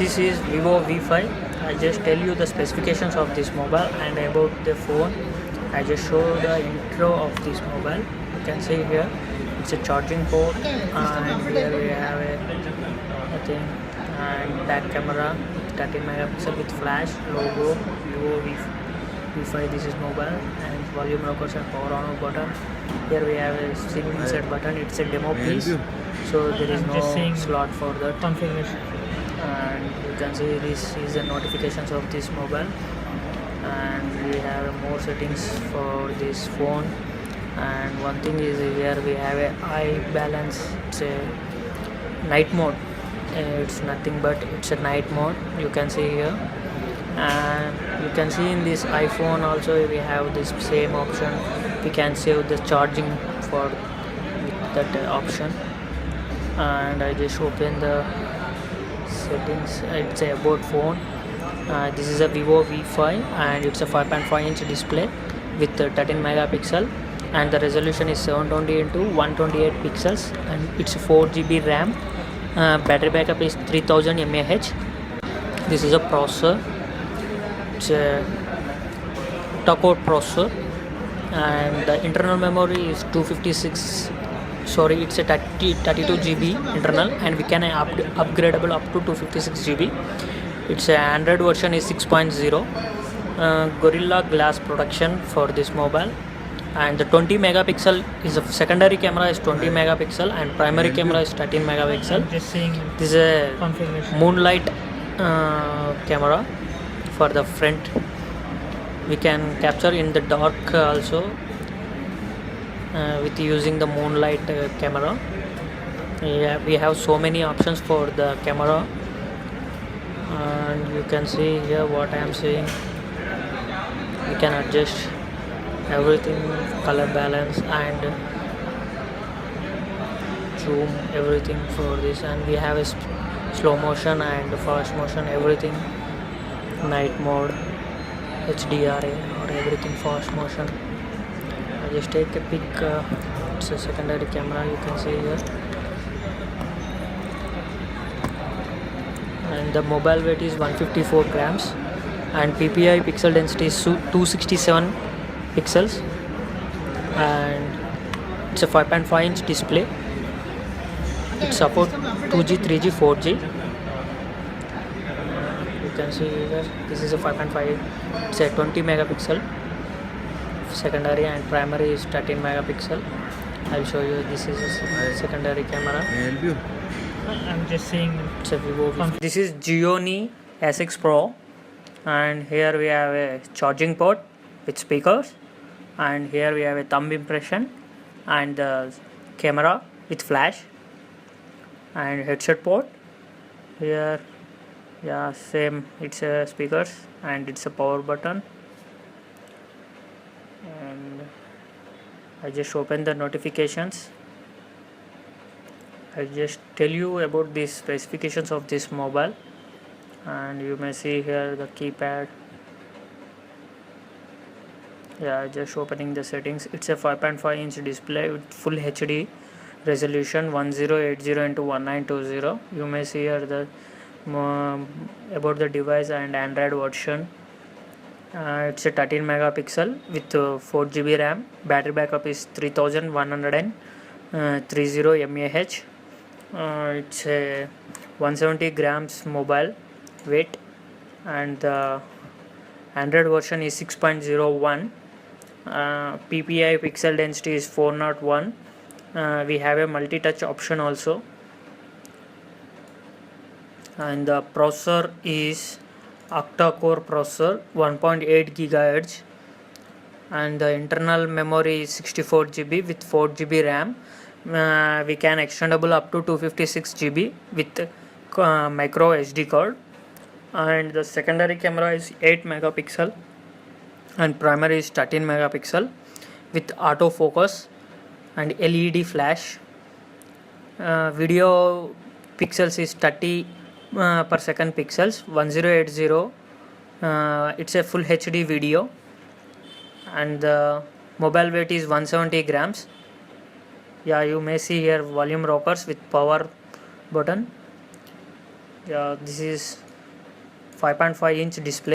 This is Vivo V5. I just tell you the specifications of this mobile and about the phone. I just show the intro of this mobile. You can see here it's a charging port, and here we have a thing, and back camera 13 megapixel with flash logo Vivo V5. This is mobile, and volume rockers and power on off button. Here we have a SIM insert button. It's a demo piece, so there is no slot for the configuration. And you can see this is the notifications of this mobile, and we have more settings for this phone. And one thing is here we have a eye balance. It's a night mode. It's nothing but it's a night mode, you can see here. And you can see in this iPhone also we have this same option. We can save the charging for that option. And I just open the settings. It's a about phone. This is a Vivo V5, and it's a 5.5-inch display with 13 megapixel, and the resolution is 720 into 128 pixels, and it's 4 GB RAM. Battery backup is 3000 mAh. This is a processor. It's a octa-core processor, and the internal memory is 256. Sorry, it's a 32 GB internal, and we can upgradable up to 256 GB. Its Android version is 6.0. Gorilla Glass protection for this mobile, and the 20 megapixel is a secondary camera is 20 megapixel, and primary camera is 13 megapixel. This is a moonlight camera for the front. We can capture in the dark also with using the moonlight camera. We have so many options for the camera, and you can see here what I am saying. We can adjust everything, color balance and zoom, everything for this. And we have a slow motion and fast motion, everything, night mode, HDRA, or everything fast motion. I just take a pic. It's a secondary camera, you can see here. And the mobile weight is 154 grams, and PPI pixel density is 267 pixels, and it's a 5.5-inch display. It supports 2G, 3G, 4G. You can see here, this is a 5.5. It's a 20 megapixel secondary, and primary is 13 megapixel. I'll show you. This is a secondary camera. I'm just saying it's a Vivo. This is Gionee S6 Pro, and here we have a charging port with speakers, and here we have a thumb impression, and the camera with flash, and headset port. Here, yeah, same. It's a speakers, and it's a power button. And I just open the notifications. I just tell you about the specifications of this mobile, and you may see here the keypad. Yeah, just opening the settings. It's a 5.5-inch display with full HD resolution, 1080 into 1920. You may see here the about the device and Android version. It's a 13 megapixel with 4 GB RAM. Battery backup is 3130 mAh. It's a 170 grams mobile weight, and the Android version is 6.01. PPI pixel density is 401. We have a multi-touch option also, and the processor is octa-core processor, 1.8 gigahertz, and the internal memory is 64 GB with 4 GB RAM. We can extendable up to 256 GB with micro SD card, and the secondary camera is 8 megapixel, and primary is 13 megapixel with autofocus and LED flash. Video pixels is 30 per second pixels, 1080. It's a full HD video, and the mobile weight is 170 grams. Yeah, you may see here volume rockers with power button. Yeah, this is 5.5 inch display,